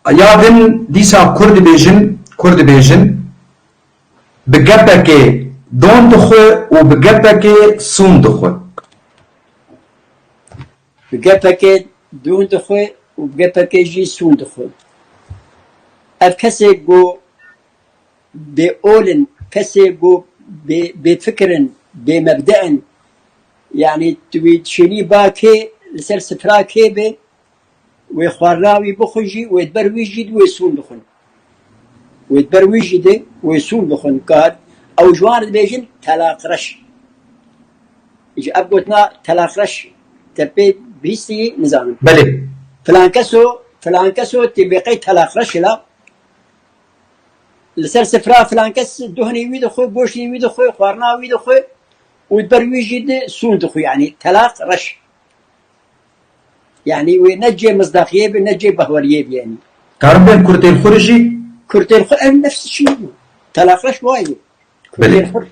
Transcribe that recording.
يادن ديسا كرد بيجن بجبك دون دخو وبجبك سون دخو. بجبك دون دخو وبجبك جي سون دخو. الكسي جو بأولن كسي جو بفكر بمبدأ يعني تويد شني باكي لسر سفراكي بي ويخوراوي بخجي ويتبرويجي ويسون بخن ويتبرويجي ويسون بخن كاد او جوان بيجن تلاق رش يجي ابقوتنا تلاق رش تبي بيستي نظام بلي فلان كسو تبقي تلاق رش لا لسر سفرا فلان كس دهني ويد خو بوشي ويد خو خورنا ويد خو وتبرويجي سون دخو يعني تلاق رش يعني ونجي مصداقية بنجي بهورية يعني كاربين كرتين خرجي كرتين خر نفس الشيء تلاقش وايد كرتين خر